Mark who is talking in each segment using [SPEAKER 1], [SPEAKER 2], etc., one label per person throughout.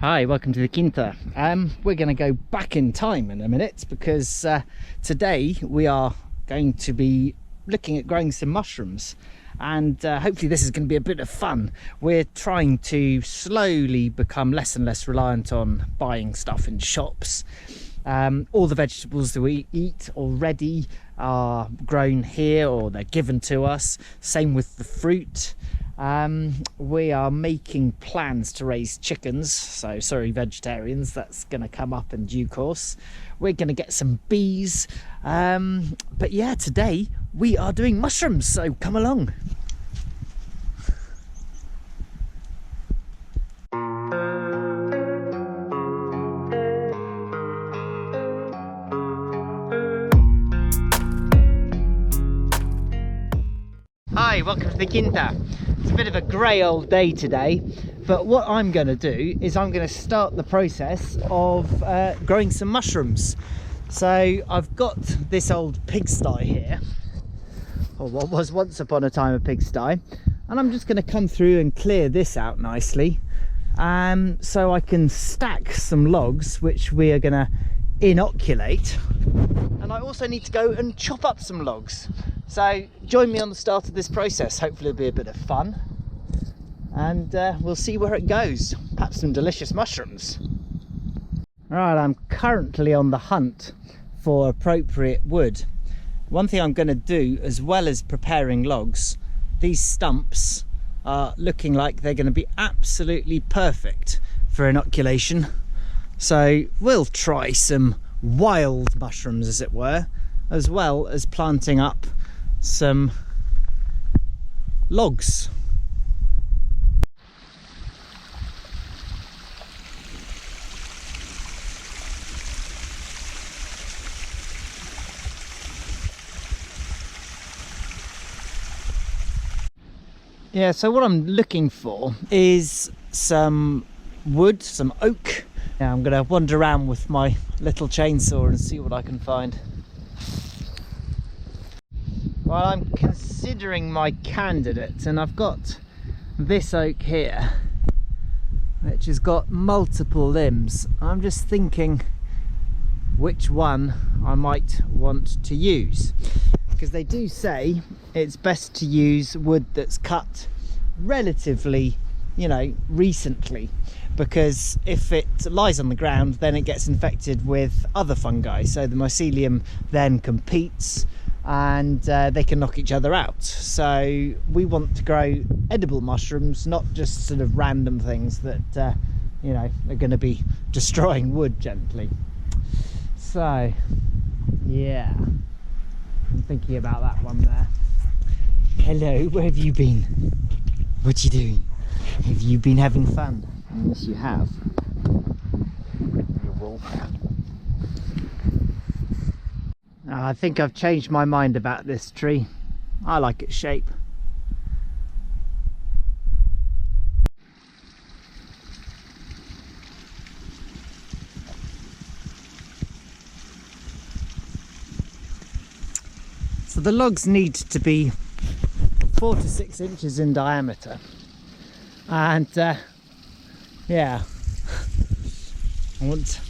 [SPEAKER 1] Hi, welcome to the Quinta. We're going to go back in time in a minute because today we are going to be looking at growing some mushrooms, and hopefully this is going to be a bit of fun. We're trying to slowly become less and less reliant on buying stuff in shops. All the vegetables that we eat already are grown here or they're given to us. Same with the fruit. We are making plans to raise chickens, so sorry vegetarians, that's going to come up in due course. We're going to get some bees, but yeah, today we are doing mushrooms, so come along. Hi, welcome to the Quinta. It's a bit of a grey old day today, but what I'm going to do is I'm going to start the process of growing some mushrooms. So I've got this old pigsty here, or what was once upon a time a pigsty, and I'm just going to come through and clear this out nicely, so I can stack some logs which we are going to inoculate. And I also need to go and chop up some logs. So join me on the start of this process. Hopefully it'll be a bit of fun, and we'll see where it goes. Perhaps some delicious mushrooms. Right, I'm currently on the hunt for appropriate wood. One thing I'm going to do, as well as preparing logs, these stumps are looking like they're going to be absolutely perfect for inoculation. So we'll try some wild mushrooms, as it were, as well as planting up some logs. Yeah, so what I'm looking for is some wood, some oak. Now I'm going to wander around with my little chainsaw and see what I can find. Well, I'm considering my candidate, and I've got this oak here which has got multiple limbs. I'm just thinking which one I might want to use, because they do say it's best to use wood that's cut relatively, recently, because if it lies on the ground then it gets infected with other fungi, so the mycelium then competes and they can knock each other out. So we want to grow edible mushrooms, not just sort of random things that are going to be destroying wood gently. So yeah, I'm thinking about that one there. Hello, where have you been? What you doing? Have you been having fun? Yes, you have. You wolf. I think I've changed my mind about this tree. I like its shape. So the logs need to be 4 to 6 inches in diameter, and yeah, I want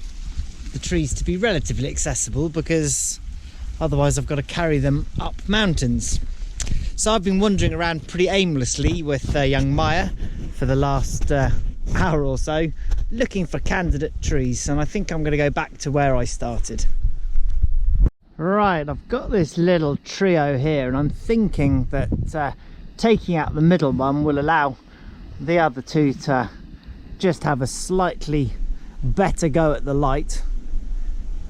[SPEAKER 1] the trees to be relatively accessible, because otherwise I've got to carry them up mountains. So I've been wandering around pretty aimlessly with young Maya for the last hour or so, looking for candidate trees, and I think I'm going to go back to where I started. Right, I've got this little trio here, and I'm thinking that taking out the middle one will allow the other two to just have a slightly better go at the light.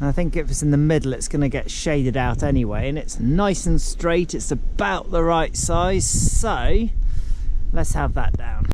[SPEAKER 1] And I think if it's in the middle it's going to get shaded out anyway, and it's nice and straight, it's about the right size, so let's have that down.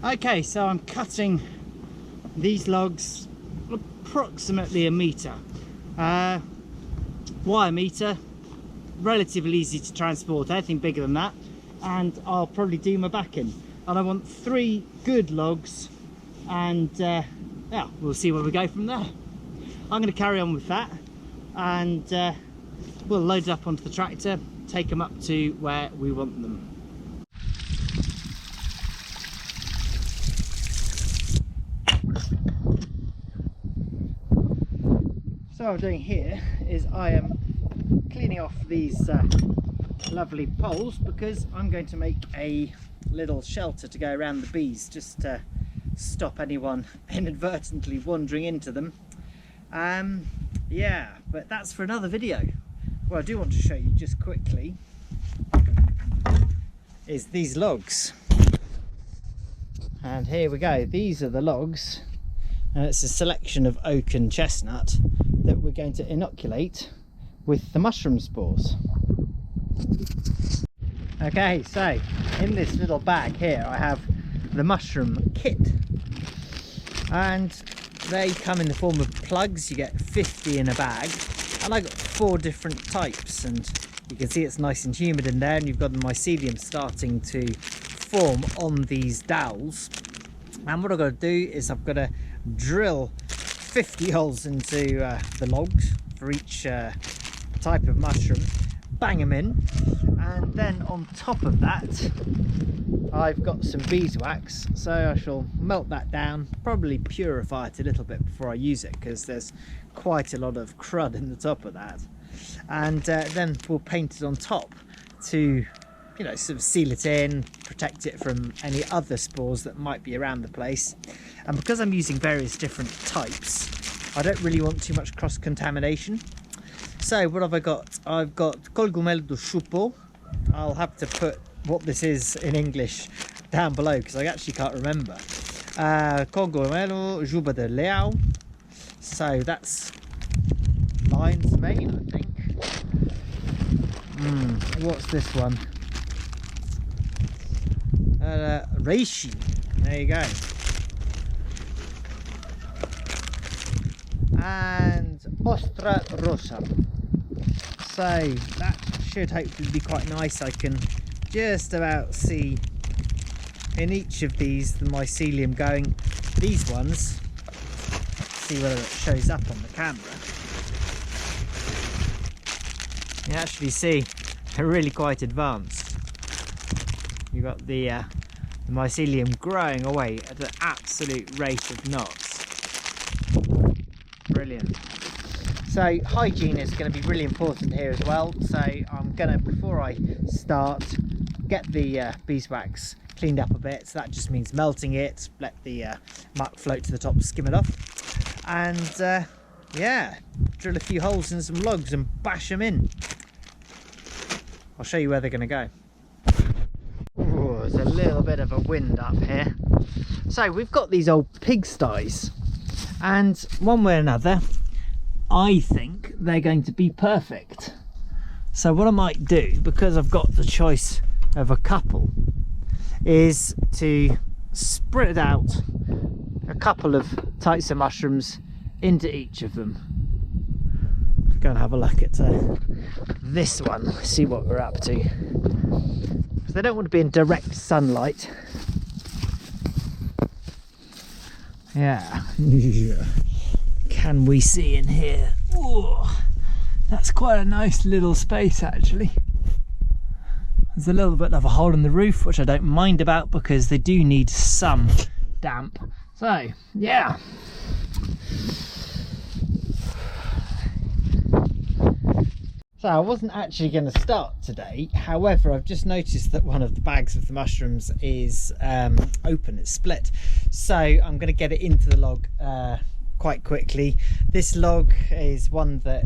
[SPEAKER 1] Okay, so I'm cutting these logs approximately a metre. Why a metre? Relatively easy to transport, anything bigger than that, and I'll probably do my backing. And I want 3 good logs, and yeah, we'll see where we go from there. I'm going to carry on with that, and we'll load it up onto the tractor, take them up to where we want them. So what I'm doing here is I am cleaning off these lovely poles, because I'm going to make a little shelter to go around the bees, just to stop anyone inadvertently wandering into them. Yeah, but that's for another video. What I do want to show you just quickly is these logs. And here we go, these are the logs, and it's a selection of oak and chestnut that we're going to inoculate with the mushroom spores. Okay, so in this little bag here I have the mushroom kit, and they come in the form of plugs. You get 50 in a bag, and I got 4 different types, and you can see it's nice and humid in there, and you've got the mycelium starting to form on these dowels. And what I've got to do is I've got to drill 50 holes into the logs for each type of mushroom, bang them in, and then on top of that I've got some beeswax, so I shall melt that down, probably purify it a little bit before I use it, because there's quite a lot of crud in the top of that, and then we'll paint it on top to, you know, sort of seal it in, protect it from any other spores that might be around the place. And because I'm using various different types, I don't really want too much cross-contamination. So what have I got? I've got cogumelo do chupo. I'll have to put what this is in English down below, because I actually can't remember. Cogumelo juba de leão. So that's lion's mane, I think. What's this one? Reishi. There you go. And Ostra Rosa. So that should hopefully be quite nice. I can just about see in each of these the mycelium going. These ones, see whether it shows up on the camera. You actually see they're really quite advanced. You've got the mycelium growing away at an absolute rate of knots. Brilliant. So hygiene is going to be really important here as well. So I'm going to, before I start, get the beeswax cleaned up a bit. So that just means melting it, let the muck float to the top, skim it off, and yeah, drill a few holes in some logs and bash them in. I'll show you where they're going to go. Ooh, there's a little bit of a wind up here. So we've got these old pigsties, and one way or another I think they're going to be perfect. So what I might do, because I've got the choice of a couple, is to spread out a couple of types of mushrooms into each of them. Go and have a look at this one, see what we're up to, because they don't want to be in direct sunlight. Yeah. Can we see in here? Ooh, that's quite a nice little space actually. There's a little bit of a hole in the roof, which I don't mind about because they do need some damp. So yeah, so I wasn't actually going to start today, however I've just noticed that one of the bags of the mushrooms is open, it's split, so I'm going to get it into the log quite quickly. This log is one that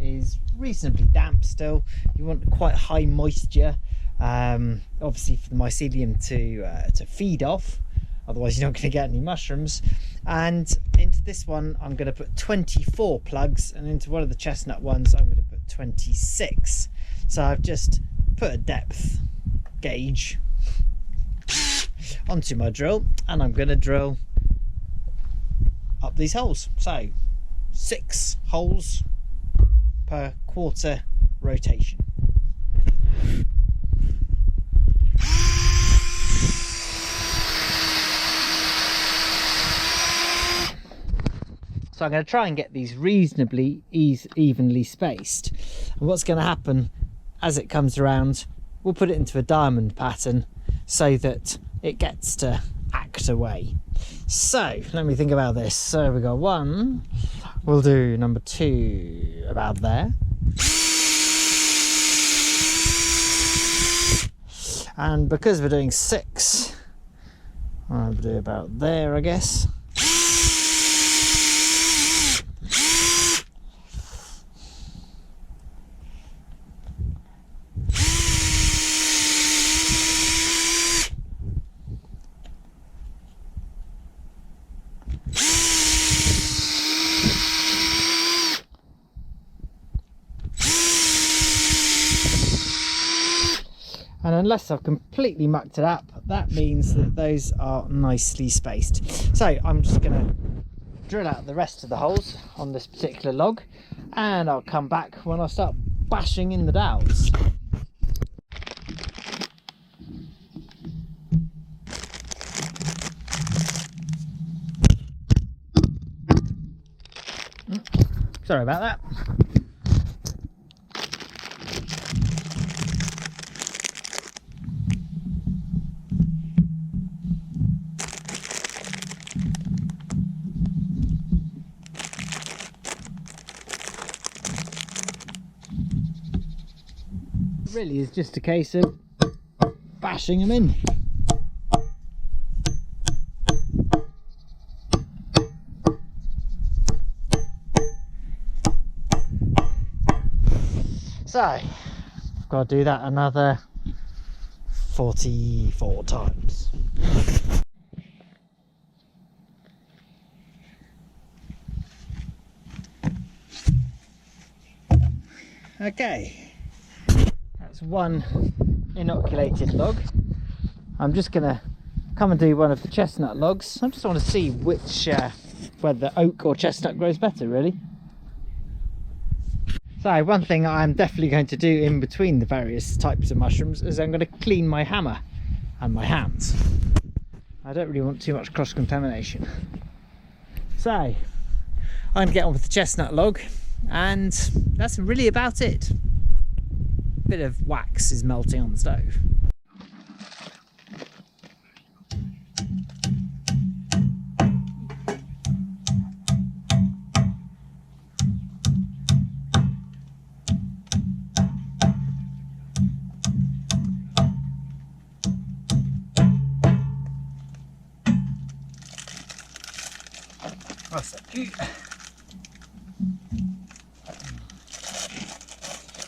[SPEAKER 1] is reasonably damp still. You want quite high moisture, obviously for the mycelium to feed off, otherwise you're not going to get any mushrooms. And into this one I'm going to put 24 plugs, and into one of the chestnut ones I'm going to put 26. So I've just put a depth gauge onto my drill, and I'm going to drill up these holes. So 6 holes per quarter rotation. So I'm going to try and get these reasonably evenly spaced. And what's going to happen as it comes around, we'll put it into a diamond pattern so that it gets to act away. So let me think about this. So we got 1, we'll do number 2 about there. And because we're doing 6, I'll do about there, I guess. And unless I've completely mucked it up, that means that those are nicely spaced. So I'm just going to drill out the rest of the holes on this particular log, and I'll come back when I start bashing in the dowels. Sorry about that. Really is just a case of bashing them in. So I've got to do that another 44 times. Okay. That's 1 inoculated log. I'm just gonna come and do one of the chestnut logs. I just want to see which whether oak or chestnut grows better, really. So one thing I'm definitely going to do in between the various types of mushrooms is I'm going to clean my hammer and my hands. I don't really want too much cross-contamination. So I'm going to get on with the chestnut log, and that's really about it. Bit of wax is melting on the stove. That's so cute.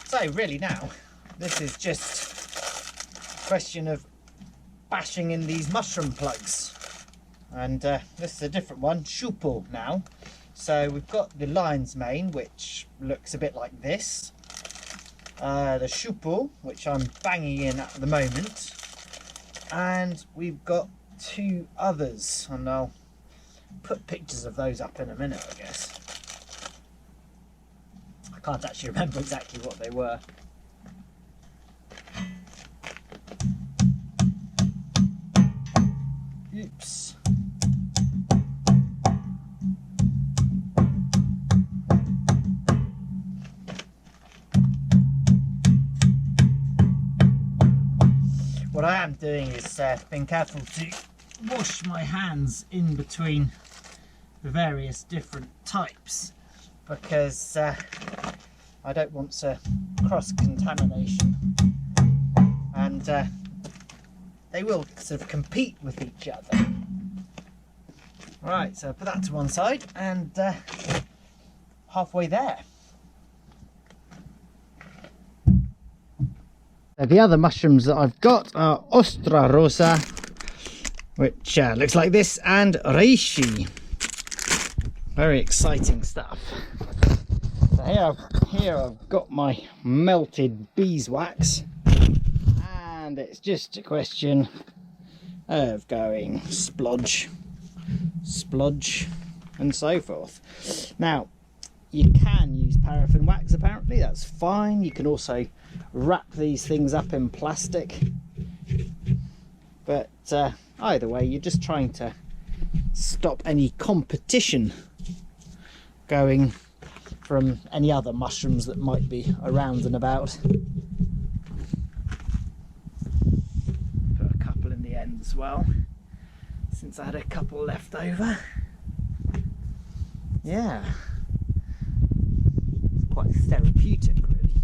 [SPEAKER 1] So really now, this is just a question of bashing in these mushroom plugs. And this is a different one, Schuppel now. So we've got the lion's mane, which looks a bit like this. The Schuppel, which I'm banging in at the moment. And we've got 2 others, and I'll put pictures of those up in a minute, I guess. I can't actually remember exactly what they were. Oops. What I am doing is being careful to wash my hands in between the various different types, because I don't want cross-contamination, and they will sort of compete with each other. Right, so put that to one side, and halfway there. The other mushrooms that I've got are Ostra Rosa, which looks like this, and Reishi. Very exciting stuff. So here I've got my melted beeswax, and it's just a question of going splodge, splodge, and so forth. Now, you can use paraffin wax, apparently, that's fine. You can also wrap these things up in plastic. But either way, you're just trying to stop any competition going from any other mushrooms that might be around and about. Put a couple in the end as well, since I had a couple left over. Yeah, it's quite therapeutic, really.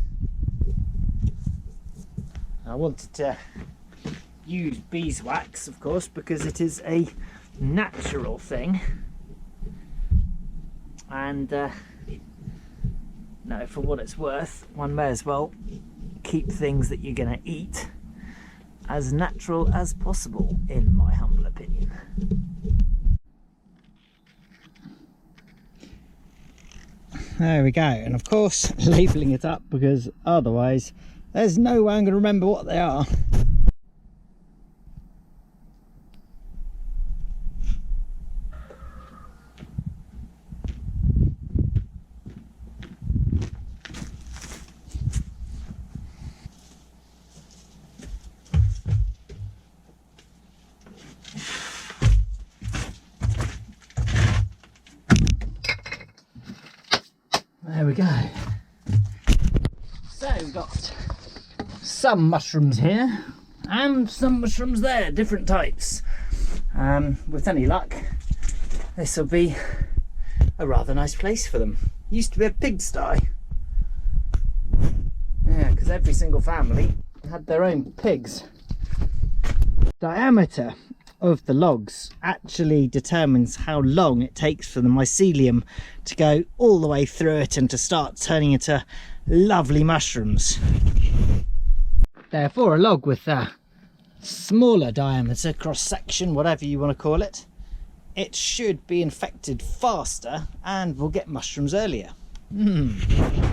[SPEAKER 1] I wanted to use beeswax, of course, because it is a natural thing, and no, for what it's worth, one may as well keep things that you're going to eat as natural as possible, in my humble opinion. There we go, and of course labelling it up, because otherwise there's no way I'm going to remember what they are. There we go. So we've got some mushrooms here and some mushrooms there, different types. With any luck, this will be a rather nice place for them. Used to be a pigsty. Yeah, because every single family had their own pigs. Diameter of the logs actually determines how long it takes for the mycelium to go all the way through it and to start turning into lovely mushrooms. Therefore, a log with a smaller diameter, cross section, whatever you want to call it, it should be infected faster and will get mushrooms earlier.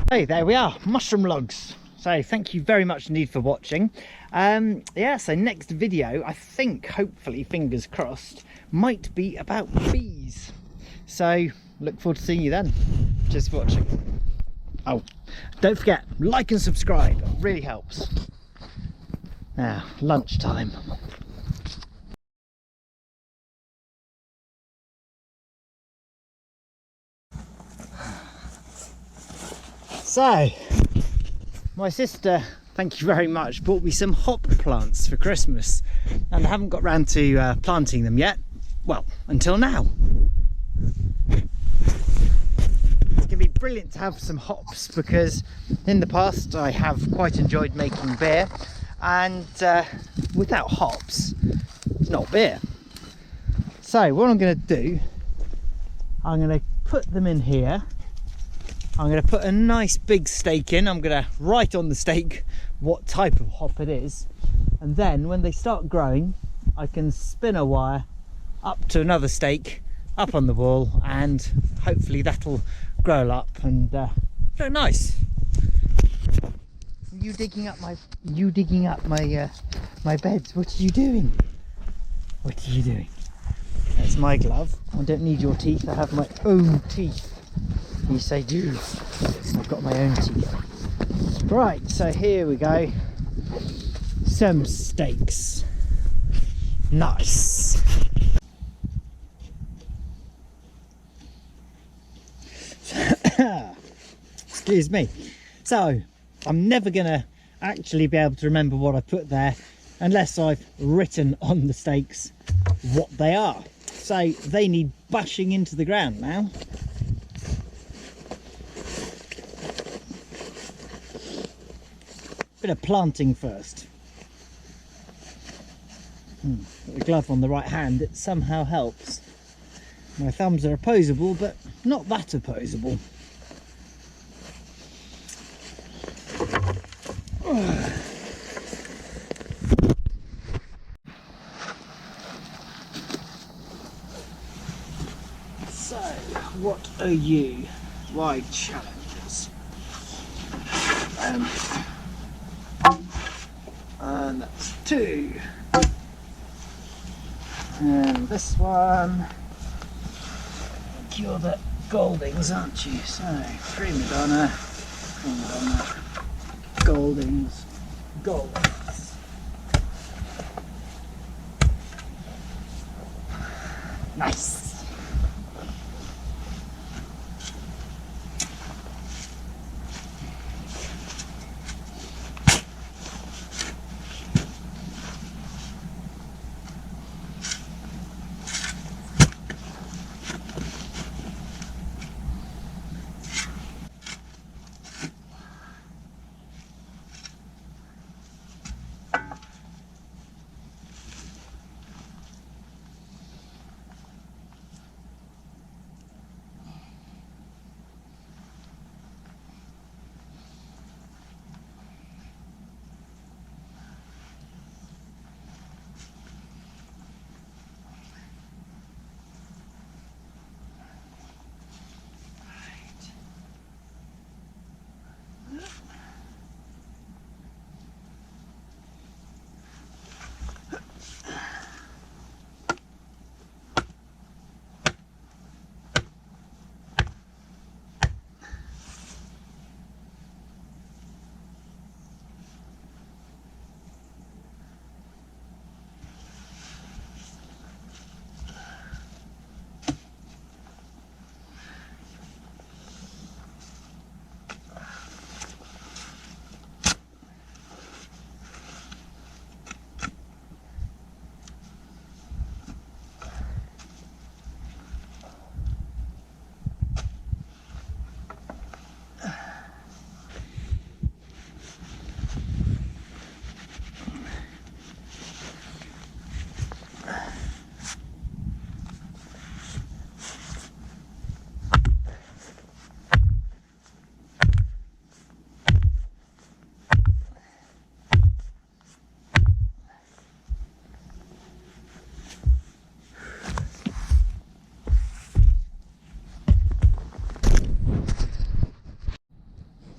[SPEAKER 1] Hey, there we are, mushroom logs. So thank you very much indeed for watching. Yeah, so next video, I think, hopefully, fingers crossed, might be about bees. So look forward to seeing you then. Just for watching. Oh, don't forget, like and subscribe, it really helps. Now, lunchtime. So, my sister, thank you very much, bought me some hop plants for Christmas, and I haven't got round to planting them yet. Well, until now. It's going to be brilliant to have some hops, because in the past I have quite enjoyed making beer, and without hops it's not beer. So what I'm going to do, I'm going to put them in here. I'm going to put a nice big stake in. I'm going to write on the stake what type of hop it is, and then when they start growing I can spin a wire up to another stake up on the wall, and hopefully that'll grow up and grow nice. You digging up my my beds? What are you doing? What are you doing? That's my glove. I don't need your teeth, I have my own teeth. Yes, I do. I've got my own teeth. Right, so here we go. Some steaks. Nice. Excuse me. So, I'm never going to actually be able to remember what I put there unless I've written on the steaks what they are. So, they need bashing into the ground now. Bit of planting first. Put the glove on the right hand, it somehow helps. My thumbs are opposable, but not that opposable. So, what are you? Wide challenges. And that's 2. And this one, you're the Goldings, aren't you? So, Prima Donna, Goldings, Goldings. Nice.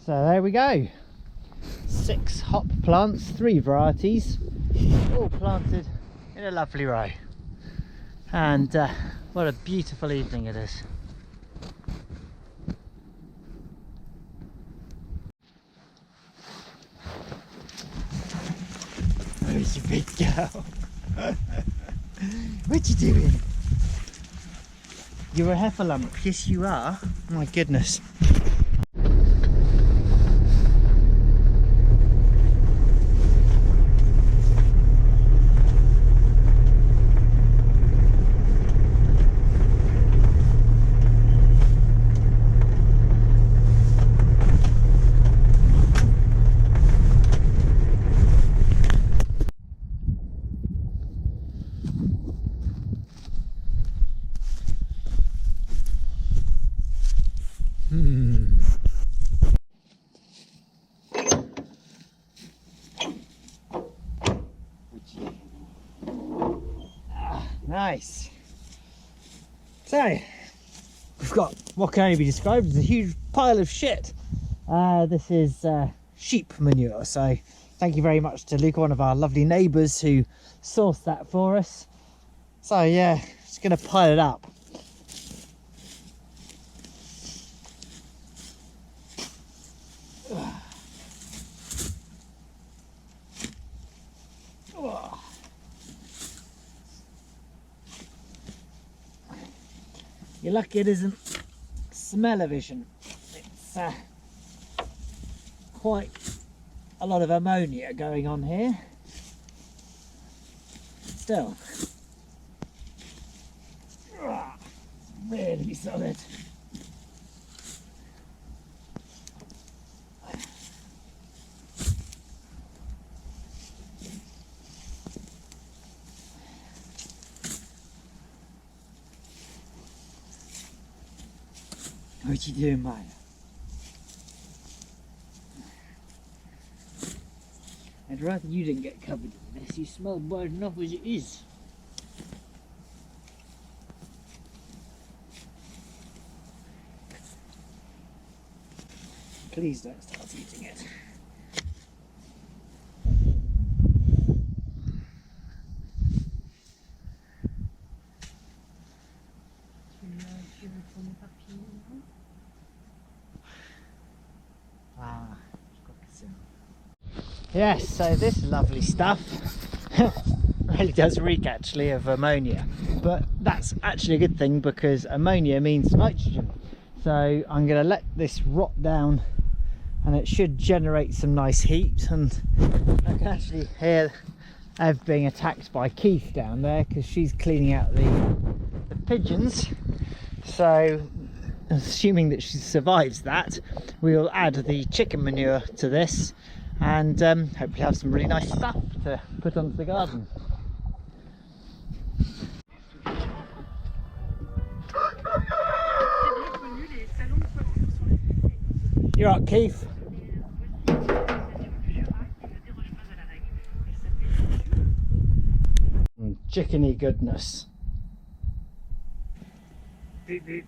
[SPEAKER 1] So there we go, 6 hop plants, 3 varieties, all planted in a lovely row. And what a beautiful evening it is. Where's your big girl? What you doing? You're a heffalump. Yes you are. My goodness. Nice. So we've got what can only be described as a huge pile of shit. This is sheep manure, so thank you very much to Luca, one of our lovely neighbours, who sourced that for us. So yeah, just gonna pile it up. You're lucky it isn't smell-o-vision. It's quite a lot of ammonia going on here. Still, it's really solid. What you doing, mate? I'd rather you didn't get covered in this. You smell bad enough as it is. Please don't start eating it. Yes, so this lovely stuff really does reek actually of ammonia, but that's actually a good thing because ammonia means nitrogen. So I'm going to let this rot down and it should generate some nice heat, and I can actually hear Ev being attacked by Keith down there because she's cleaning out the pigeons. So assuming that she survives that, we'll add the chicken manure to this and hopefully have some really nice stuff to put onto the garden. You're right, Keith. Chickeny goodness. Beep, beep.